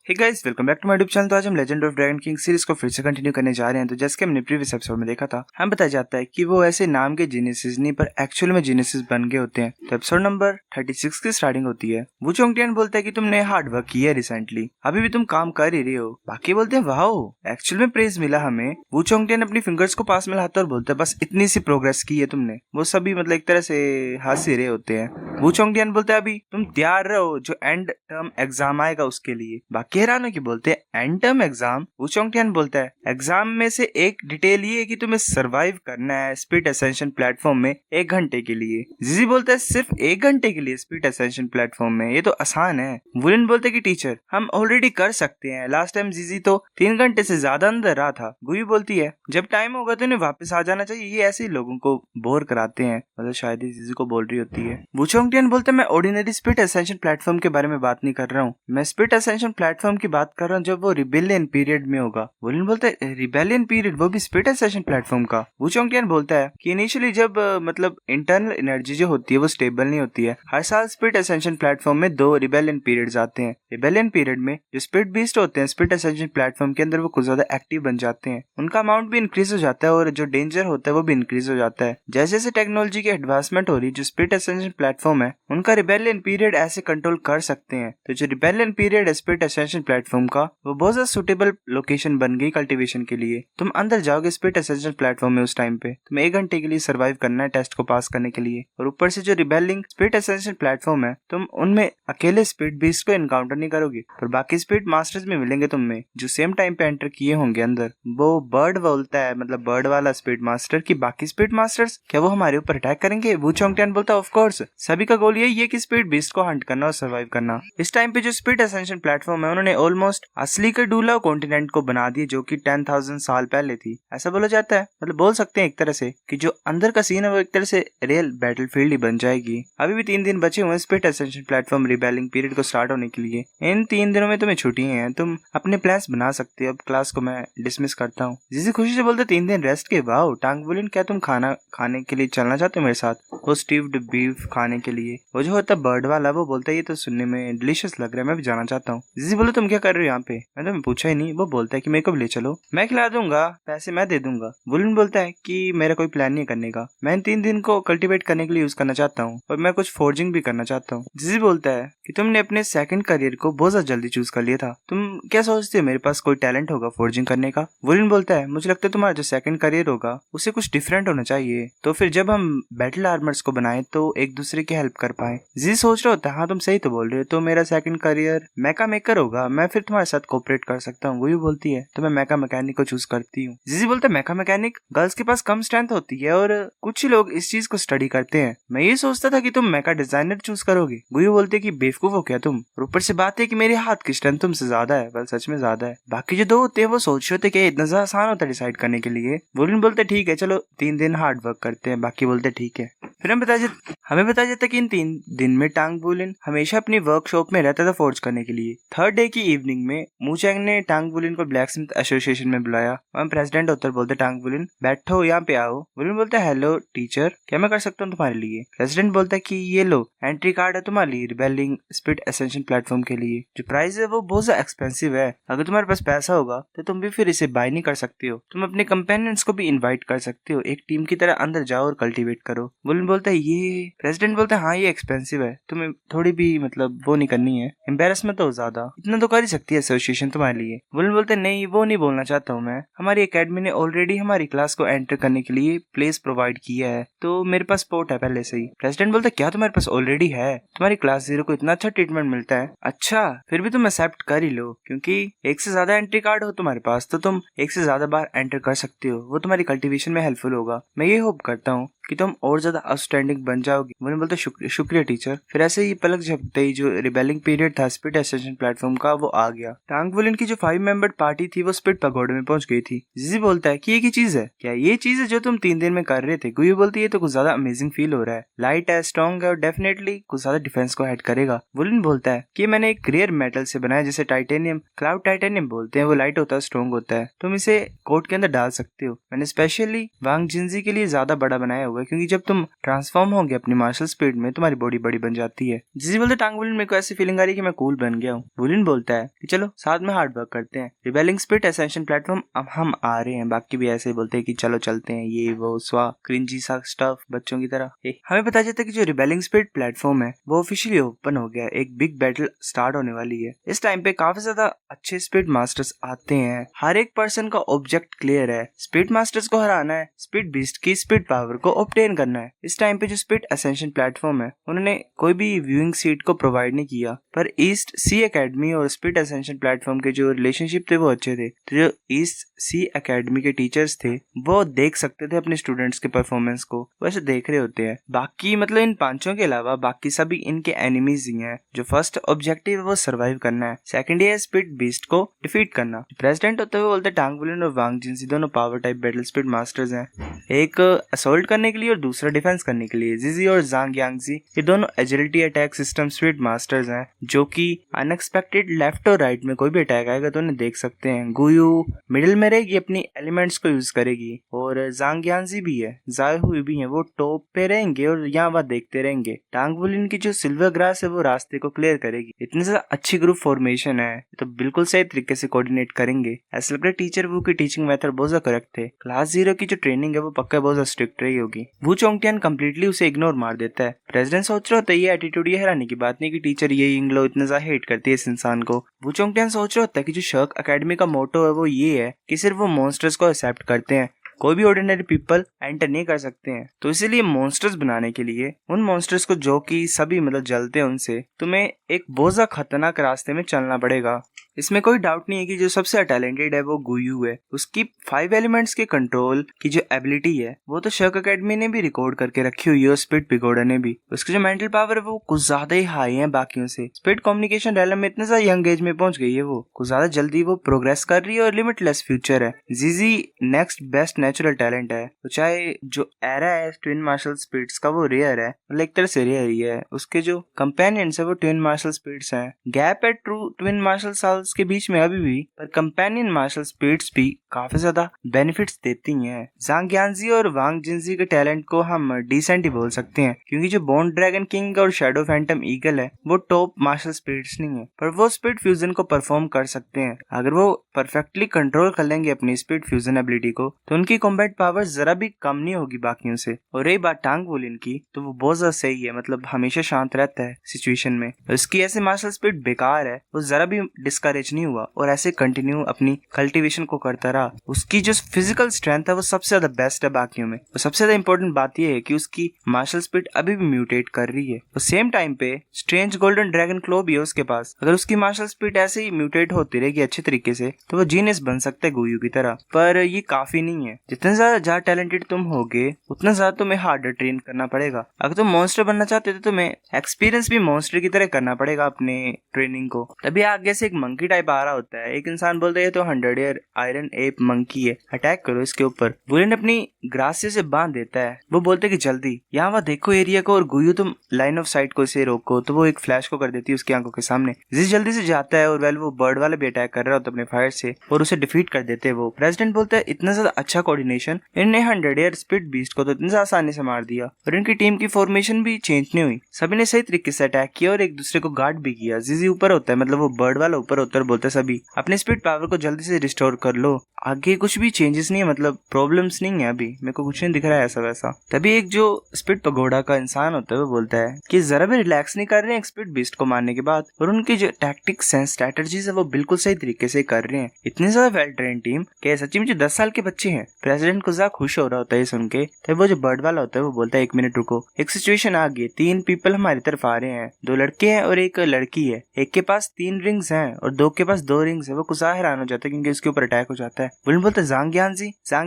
Hey guys, welcome back to my YouTube channel. तो आज हम legend of dragon king series को फिर से कंटिन्यू करने जा रहे हैं। तो जैसे कि हमने प्रीवियस एपिसोड में देखा था, हम बताया जाता है कि वो ऐसे नाम के जीनियसेस नहीं पर एक्चुअल में जीनियसेस बन गए होते हैं। तो एपिसोड नंबर 36 की स्टार्टिंग होती है। वू चोंगटियान बोलता है कि तुमने हार्ड वर्क किया है रिसेंटली, अभी भी तुम काम कर ही रहे हो। बाकी बोलते हैं वाओ, एक्चुअल में प्रेज मिला हमें। वू चोंगटियान अपनी फिंगर्स को पास में लाता है और बोलता है बस इतनी सी प्रोग्रेस की है तुमने। वो सभी मतलब एक तरह से हंस ही रहे होते हैं। वू चोंगटियान बोलता है अभी तुम तैयार रहो, जो एंड टर्म एग्जाम आएगा उसके लिए। बाकी हैरान की बोलते हैं एंड टर्म एग्जाम। वू चोंगटियान बोलता है एग्जाम में से एक डिटेल ये है कि तुम्हें सरवाइव करना है स्पीड असेंशन प्लेटफॉर्म में 1 घंटे के लिए। जीजी बोलता है सिर्फ 1 घंटे के लिए स्पीड असेंशन प्लेटफॉर्म में, ये तो आसान है। वुलिन बोलते कि टीचर हम ऑलरेडी कर सकते हैं, लास्ट टाइम जीजी तो 3 घंटे से ज्यादा अंदर रहा था। गुई बोलती है जब टाइम होगा तो इन्हें वापस आ जाना चाहिए, ये ऐसे ही लोगों को बोर कराते हैं। मतलब शायद ही जीजी को बोल रही होती है। वू चोंगटियान बोलते मैं ऑर्डिनरी स्पीड असेंशन प्लेटफॉर्म के बारे में बात नहीं कर रहा हूँ, मैं स्पीड असेंशन प्लेटफॉर्म की बात कर रहा हूँ जब वो रिबेलियन पीरियड में होगा। वुलिन बोलता है रिबेलियन पीरियड, वो भी स्पीड असेंशन प्लेटफॉर्म का। वू चोंगटियान बोलता है कि इनिशियली जब मतलब इंटरनल एनर्जी जो होती है वो स्टेबल नहीं होती है। हर साल स्पीड असेंशन प्लेटफॉर्म में 2 रिबेलियन पीरियड्स आते हैं। रिबेलियन पीरियड में जो स्पीड बीस्ट होते हैं स्पीड असेंशन प्लेटफॉर्म के अंदर, वो कुछ ज्यादा एक्टिव बन जाते हैं, उनका अमाउंट भी इंक्रीज हो जाता है और जो डेंजर होता है वो भी इंक्रीज हो जाता है। जैसे जैसे टेक्नोलॉजी की एडवांसमेंट हो रही है, जो स्पीड असेंशन प्लेटफॉर्म है उनका रिबेलियन पीरियड ऐसे कंट्रोल कर सकते हैं। तो जो रिबेलियन पीरियड है स्पीड असेंशन प्लेटफॉर्म का, वो बहुत ज्यादा सुटेबल लोकेशन बन गई कल्टीवेशन के लिए। तुम अंदर जाओगे स्पीड असेंशन प्लेटफॉर्म में, उस टाइम पे तुम्हें 1 घंटे के लिए सर्वाइव करना है टेस्ट को पास करने के लिए। और ऊपर से जो रिबेलिंग स्पीड असेंशन प्लेटफॉर्म है, तुम उनमें अकेले स्पीड बीस्ट को एनकाउंटर नहीं करोगे, पर बाकी स्पीड मास्टर्स में मिलेंगे तुम्हें जो सेम टाइम पे एंटर किए होंगे अंदर। वो बर्ड बोलता है, मतलब बर्ड वाला स्पीड मास्टर, की बाकी स्पीड मास्टर्स क्या वो हमारे ऊपर अटैक करेंगे। वू चोंगटियान बोलता है ऑफ कोर्स, सभी का गोल यही है कि स्पीड बीस्ट को हंट करना और सर्वाइव करना। इस टाइम पे जो स्पीड असेंशन प्लेटफॉर्म है उन्होंने ऑलमोस्ट असली का डूला कॉन्टिनेंट को बना दिया, जो कि 10,000 साल पहले थी, ऐसा बोला जाता है। मतलब बोल सकते हैं एक तरह से कि जो अंदर का सीन है वो एक तरह से रियल बैटलफील्ड ही बन जाएगी। अभी भी 3 दिन बचे हुए हैं speed ascension platform rebelling period को स्टार्ट होने के लिए। इन 3 दिनों में तुम्हें छुट्टियां हैं, तुम अपने प्लान्स बना सकते हो। अब क्लास को मैं डिसमिस करता हूँ। जिसी खुशी से बोलते 3 दिन रेस्ट के। वाओ टांग वुलिन, क्या तुम खाना खाने के लिए चलना चाहते हो मेरे साथ? वो स्टीव्ड बीफ खाने के लिए। वो जो होता है बर्ड वाला, वो बोलता है ये तो सुनने में डिलीशियस लग रहा है, मैं भी जाना चाहता हूँ। जिसी बोले तुम क्या कर रहे हो यहाँ पे? मैंने तो पूछा ही नहीं। वो बोलता है कि मेरे को भी ले चलो, मैं खिला दूंगा, पैसे मैं दे दूंगा। वुलिन बोलता है कि मेरा कोई प्लान नहीं करने का, मैं इन 3 दिन को कल्टीवेट करने के लिए यूज करना चाहता हूँ और मैं कुछ फोर्जिंग भी करना चाहता हूँ। जिसी बोलता है कि तुमने अपने सेकंड करियर को बहुत ज्यादा जल्दी चूज कर लिया था, तुम क्या सोचते हो मेरे पास कोई टैलेंट होगा फोर्जिंग करने का? वुलिन बोलता है मुझे लगता है तुम्हारा जो सेकंड करियर होगा उसे कुछ डिफरेंट होना चाहिए, तो फिर जब हम बैटल आर्मर्स को बनाए तो एक दूसरे की हेल्प कर पाए। जी सोच रहा होता है हाँ तुम सही तो बोल रहे हो, तो मेरा सेकंड करियर मेका मेकर होगा, मैं फिर तुम्हारे साथ कोऑपरेट कर सकता हूँ। वही बोलती है तो मैं मेका मैकेनिक को चूज करती हूँ। जीजी बोलता है मेका मैकेनिक, गर्ल्स के पास कम स्ट्रेंथ होती है और कुछ ही लोग इस चीज को स्टडी करते हैं, मैं ये सोचता था कि तुम मेका डिजाइनर चूज करोगे। गुई बोलते है कि बेवकूफ हो क्या तुम, और ऊपर से बात है कि मेरे हाथ की स्ट्रेंथ तुमसे ज्यादा है। वेल सच में ज्यादा है। बाकी जो 2 होते हैं वो सोच रहे होते कि इतना ज्यादा आसान होता है डिसाइड करने के लिए। वुलिन बोलते ठीक है चलो 3 दिन हार्ड वर्क करते हैं। बाकी बोलते ठीक है। फिर हमें बताया जाता है कि इन 3 दिन में टांग वुलिन हमेशा अपनी वर्कशॉप में रहता था फोर्ज करने के लिए। 3rd डे की इवनिंग में मू चैंग ने टांग वुलिन को ब्लैक स्मिथ एसोसिएशन में बुलाया। वहाँ प्रेसिडेंट होकर बोलते टांग वुलिन बैठो यहाँ पे आओ। वुलिन बोलता है हेलो टीचर, क्या मैं कर सकता हूँ तुम्हारे लिए? प्रेसिडेंट बोलता है कि ये लो एंट्री कार्ड है तुम्हारे लिए रिबेलिंग स्पीड असेंशन प्लेटफॉर्म के लिए। जो प्राइस है वो बहुत ज्यादा एक्सपेंसिव है, अगर तुम्हारे पास पैसा होगा तो तुम भी फिर इसे बाय नहीं कर सकते हो, तुम अपने कंपेनियंस को भी इन्वाइट कर सकते हो, एक टीम की तरह अंदर जाओ और कल्टीवेट करो। वुलिन बोलता है ये, प्रेसिडेंट बोलता है हाँ ये एक्सपेंसिव है, तुम्हें थोड़ी भी मतलब वो नहीं करनी है, एम्बेरस मत हो ज्यादा, इतना तो कर ही सकती है एसोसिएशन तुम्हारे लिए। वुलिन बोलते है नहीं वो नहीं बोलना चाहता हूँ मैं, हमारी एकेडमी ने ऑलरेडी हमारी क्लास को एंटर करने के लिए प्लेस प्रोवाइड किया है, तो मेरे पास स्पॉट है पहले से ही। प्रेसिडेंट बोलता है क्या तुम्हारे पास ऑलरेडी है? तुम्हारी क्लास 0 को इतना अच्छा ट्रीटमेंट मिलता है। अच्छा फिर भी तुम एक्सेप्ट कर ही लो, क्योंकि 1 से ज्यादा एंट्री कार्ड हो तुम्हारे पास तो तुम 1 से ज्यादा बार एंटर कर सकते हो, वो तुम्हारी कल्टीवेशन में हेल्पफुल होगा। मैं ये होप करता हूँ कि तुम और ज्यादा आउटस्टैंडिंग बन जाओगे। मुझे बोलते शुक्रिया टीचर। फिर ऐसे ही पलक झपकते ही जो रिबेलिंग पीरियड था स्पीड असेंशन प्लेटफॉर्म का वो आ गया। टांग वुलिन की जो 5 मेंबर पार्टी थी वो स्पीड पगोडे में पहुंच गई थी। जिजी बोलता है कि ये की चीज है, क्या ये चीज है जो तुम 3 दिन में कर रहे थे? गुई बोलती है तो कुछ ज्यादा अमेजिंग फील हो रहा है, लाइट है, स्ट्रॉन्ग है और डेफिनेटली कुछ ज्यादा डिफेंस को ऐड करेगा। वुलिन बोलता है कि मैंने एक रेयर मेटल से बनाया जिसे टाइटेनियम, क्लाउड टाइटेनियम बोलते हैं, वो लाइट होता है, स्ट्रॉन्ग होता है, तुम इसे कोट के अंदर डाल सकते हो। मैंने स्पेशली वांग जिंजी के लिए ज्यादा बड़ा बनाया हुआ होगा, क्योंकि जब तुम ट्रांसफॉर्म होगे अपनी मार्शल स्पीड में तुम्हारी बॉडी बड़ी बन जाती है। जिजी बोलते टांग वुलिन, मेरे को ऐसी फीलिंग आ रही है कि मैं कूल बन गया हूँ। वुलिन बोलता है कि चलो साथ में हार्ड वर्क करते हैं, रिबेलिंग स्पिरिट असेंशन प्लेटफॉर्म अब हम आ रहे हैं। बाकी भी ऐसे बोलते हैं कि चलो चलते हैं, ये वो स्वा क्रिंजी सा स्टफ बच्चों की तरह। हमें पता चलता है कि जो रिबेलिंग स्पिरिट प्लेटफॉर्म है वो ऑफिशियली ओपन हो गया है, एक बिग बैटल स्टार्ट होने वाली है। इस टाइम पे काफी ज्यादा अच्छे स्पिरिट मास्टर्स आते हैं, हर एक पर्सन का ऑब्जेक्ट क्लियर है, स्पिरिट मास्टर्स को हराना है, स्पिरिट बीस्ट की स्पिरिट पावर को ऑब्टेन करना है। इस टाइम पे जो स्पिरिट असेंशन प्लेटफॉर्म है उन्होंने कोई भी व्यूइंग सीट को प्रोवाइड नहीं किया, पर ईस्ट सी एकेडमी और स्पिरिट असेंशन प्लेटफॉर्म के जो रिलेशनशिप थे वो अच्छे थे। तो जो ईस्ट सी एकेडमी के टीचर्स थे वो देख सकते थे अपने स्टूडेंट्स के परफॉर्मेंस को, वैसे देख रहे होते हैं। बाकी मतलब इन पांचों के अलावा बाकी सभी इनके एनिमीज ही हैं। जो फर्स्ट ऑब्जेक्टिव है वो सर्वाइव करना है, सेकंड है स्पिरिट बीस्ट को डिफीट करना। प्रेसिडेंट होते हुए बोलते टांग वुलिन और वांग जिनसी दोनों power type battle spirit masters हैं, एक असोल्ट करने के लिए और दूसरा डिफेंस करने के लिए। जिजी और जांग यांगजी ये दोनों agility attack system spirit masters हैं, जो कि अनएक्सपेक्टेड लेफ्ट और राइट में कोई भी अटैक आएगा तो उन्हें देख सकते हैं। गुयू मिडिल में रहेगी, अपनी एलिमेंट्स को यूज करेगी, और जांग यांगजी भी है, जाए हुई भी है, वो टॉप पे रहेंगे और यहाँ वहाँ देखते रहेंगे। टांग वुलिन की जो सिल्वर ग्रास है वो रास्ते को क्लियर करेगी। इतनी ज्यादा अच्छी ग्रुप फॉर्मेशन है तो बिल्कुल सही तरीके से कोऑर्डिनेट करेंगे। ऐसा लग रहा है टीचर वू की टीचिंग मेथड बहुत ज्यादा करेक्ट थे। क्लास 0 की जो ट्रेनिंग है वो पक्का बहुत ज्यादा स्ट्रिक्ट रही होगी। वू चोंगटियान कम्प्लीटली उसे इग्नोर मार देता है। प्रेसिडेंट सोच रहा होता है ये एटीट्यूड ये हैरानी की बात नहीं कि टीचर ये इंग्लो इतना ज्यादा हेट करती है इस इंसान को। वू चोंगटियान सोच रहा होता है कि जो शर्क अकेडमी का मोटो है वो ये है कि सिर्फ वो मॉन्स्टर्स को एक्सेप्ट करते हैं, कोई भी ऑर्डिनरी पीपल एंटर नहीं कर सकते हैं। तो इसीलिए मॉन्स्टर्स बनाने के लिए उन मॉन्स्टर्स को जो कि सभी मतलब जलते हैं उनसे तुम्हें एक बहुत ज्यादा खतरनाक रास्ते में चलना पड़ेगा। इसमें कोई डाउट नहीं है कि जो सबसे टैलेंटेड है वो गुयू है। उसकी 5 एलिमेंट्स के कंट्रोल की जो एबिलिटी है वो तो शर्क अकेडमी ने भी रिकॉर्ड करके रखी हुई है, स्पिरिट पिगोडा ने भी। उसकी जो मेंटल पावर है वो कुछ ज्यादा ही हाई है बाकियों से। स्पिरिट कम्युनिकेशन रैलम में इतने ज्यादा यंग एज में पहुंच गई है, वो कुछ ज्यादा जल्दी वो प्रोग्रेस कर रही है और लिमिटलेस फ्यूचर है। जीजी नेक्स्ट बेस्ट नेचुरल टैलेंट है, तो चाहे जो एरा है ट्विन मार्शल स्पिरिट्स का वो रेयर है, मतलब एक तरह से रेयर ही है। उसके जो कंपेनियंस है वो ट्विन मार्शल स्पिरिट्स हैं। गैप है ट्रू ट्विन मार्शल साल्स के बीच में अभी भी, पर कंपेनियन मार्शल स्पिरिट्स भी काफी ज्यादा बेनिफिट्स देती हैं। जांग यांगजी और वांग जिनसी के टैलेंट को हम डिसेंट ही बोल सकते हैं, क्योंकि जो बोन ड्रैगन किंग और शैडो फैंटम ईगल है वो टॉप मार्शल स्पिरिट्स नहीं है, पर वो स्पिरिट फ्यूजन को परफॉर्म कर सकते हैं। अगर वो परफेक्टली कंट्रोल कर लेंगे अपनी स्पिरिट फ्यूजन एबिलिटी को तो उनकी कॉम्बैट पावर जरा भी कम नहीं होगी बाकियों से। और रही बात टांग वुलिन की तो वो बहुत ज्यादा सही है, मतलब हमेशा शांत रहता है सिचुएशन में। उसकी ऐसे मार्शल स्पिरिट बेकार है, वो जरा भी डिस्करेज नहीं हुआ और ऐसे कंटिन्यू अपनी कल्टीवेशन को करता रहा। उसकी जो फिजिकल स्ट्रेंथ है वो सबसे ज्यादा बेस्ट है बाकियों में। और सबसे ज्यादा इंपॉर्टेंट बात यह है कि उसकी मार्शल स्पिरिट अभी भी म्यूटेट कर रही है। और सेम टाइम पे स्ट्रेंज गोल्डन ड्रैगन क्लो भी है उसके पास। अगर उसकी मार्शल स्पिरिट ऐसे ही म्यूटेट होती रहेगी अच्छे तरीके से तो वो जीनियस बन सकता है गुयू की तरह, पर ये काफी नहीं है। जितने ज्यादा टैलेंटेड तुम होगे उतना ज्यादा तुम्हें हार्डर ट्रेन करना पड़ेगा। अगर तुम मॉन्स्टर बनना चाहते हो तो तुम्हें एक्सपीरियंस भी मॉन्स्टर की तरह करना पड़ेगा अपने ट्रेनिंग को। तभी आगे से एक मंकी टाइप आ रहा होता है। एक इंसान बोलता है तो 100 ईयर आयरन एप मंकी है, अटैक करो इसके ऊपर। वुलिन अपनी ग्रासिया से बांध देता है। वो बोलते है कि जल्दी यहाँ वहाँ देखो एरिया को, और गुयू तुम लाइन ऑफ साइट को इसे रोको। तो वो एक फ्लैश को कर देती है उसकी आंखों के सामने। जिस जल्दी से जाता है और वेल वो बर्ड वाले भी अटैक कर रहा होता है अपने फायर से और उसे डिफीट कर देते हैं वो। प्रेसिडेंट बोलता है इतना ज्यादा अच्छा कोऑर्डिनेशन, इन्हें 100 ईयर स्पिरिट बीस्ट को तो इतनी आसानी से मार दिया और इनकी टीम की फॉर्मेशन भी चेंज नहीं हुई। सभी ने सही तरीके से अटैक किया और एक दूसरे को गार्ड भी किया। जीजी ऊपर होता है, मतलब वो बर्ड वाला ऊपर होता है और बोलता है सभी अपने स्पिरिट पावर को जल्दी से रिस्टोर कर लो, आगे कुछ भी चेंजेस नहीं है, मतलब प्रॉब्लम्स नहीं है, अभी मेरे को कुछ नहीं दिख रहा है ऐसा वैसा। तभी एक जो स्पिरिट पगोडा का इंसान होता है वो बोलता है कि जरा भी रिलैक्स नहीं कर रहे हैं स्पिरिट बीस्ट को मारने के बाद, और उनकी जो टैक्टिक्स एंड स्ट्रेटजीज है वो बिल्कुल सही तरीके से कर रहे हैं। इतनी ज्यादा वेल ट्रेन टीम के सच्ची में जो 10 साल के बच्चे हैं। प्रेसिडेंट को ज्यादा खुश हो रहा होता है सुन के। तभी वो जो बर्ड वाला होता है वो बोलता है 1 मिनट रुको, एक सिचुएशन आ गई, 3 पीपल हमारी तरफ आ रहे हैं, 2 लड़के हैं और एक लड़की है। एक के पास 3 रिंग्स हैं और 2 के पास 2 रिंग्स है। वो कुछ हैरान हो जाता है क्योंकि उसके ऊपर अटैक हो जाता है। वुलिन बोलता है जांग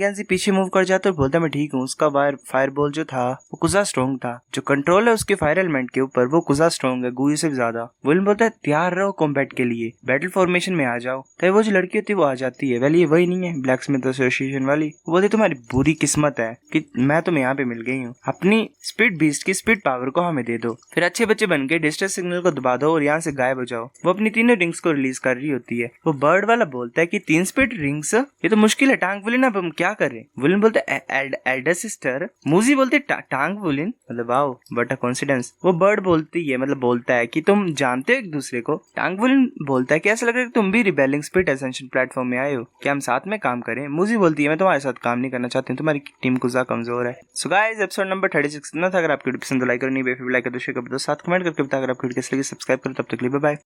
यांगजी पीछे मूव कर जाता है और बोलता है मैं ठीक हूँ। उसका फायर बॉल जो था वो कुछ स्ट्रॉन्ग था, जो कंट्रोल है उसके फायर एलिमेंट के ऊपर वो कुछ स्ट्रॉन्ग है गुयू से भी ज्यादा। वुलिन बोलता है तैयार रहो कॉम्बैट के लिए, बैटल फॉर्मेशन में आ जाओ। तभी वो जो लड़की होती है वो आ जाती है। ये वही नहीं है ब्लैक स्मिथ एसोसिएशन वाली। वो बोलती तुम्हारी बुरी किस्मत है कि मैं तुम्हें यहाँ पे मिल गई हूँ, अपनी स्पिरिट बीस्ट की स्पिरिट पावर को हमें दे दो, फिर अच्छे बच्चे बन के डिस्ट्रेस सिग्नल को दबा दो और यहाँ से गायब हो जाओ। वो अपनी 3 रिंग्स को रिलीज कर रही होती है। वो बर्ड वाला बोलता है कि 3 स्पिरिट रिंग्स ये तो मुश्किल है, टांग वुलिन अब हम क्या करें। वुलिन बोलते एल्डर सिस्टर, मूजी बोलते टांग वुलिन, मतलब वाओ बट अ कोइंसिडेंस। वो बर्ड बोलती है, मतलब बोलता है कि तुम जानते हो एक दूसरे को। टांग वुलिन बोलता है कि ऐसा लग रहा है कि तुम भी रिबेलिंग स्पिरिट एसेंशियल प्लेटफॉर्म में आए हो, क्या हम साथ में काम करें। मूजी बोलती है मैं तुम्हारे साथ काम नहीं करना चाहती हूँ, तुम्हारी टीम कुछ कमजोर है। सो गाइस एपिसोड नंबर 36 इतना था। अगर आपकी वीडियो पसंद तो लाइक करो, नहीं बेफिक्र लाइक कर दो, शेयर कर दो, साथ कमेंट करके बता। अगर आपकी वीडियो कैसी लगी सब्सक्राइब करो। तब तक के लिए बाय बाय।